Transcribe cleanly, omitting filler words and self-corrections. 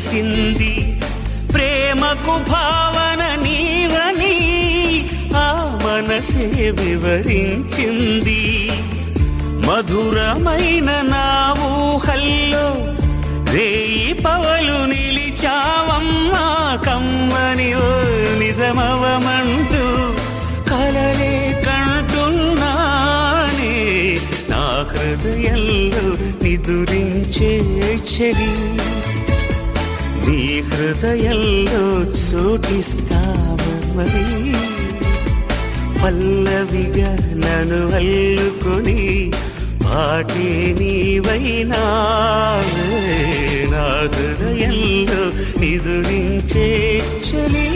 తెలిసింది ప్రేమకు భావన నీవని ఆ మనసే వివరించింది. మధురమైన నా ఊహల్లో రేయి పవలు నిలిచావమ్మా కమ్మని ఓ నిజమవమంటూ కలలే కంటున్నానే నా హృదయంలో నిదురించే చెలి. నీ హృదయంలో చోటిస్తావా మరి పల్లవిగా నన్ను అల్లుకొని పాటే నీవైనా నా హృదయంలో నిదురించే చెలి.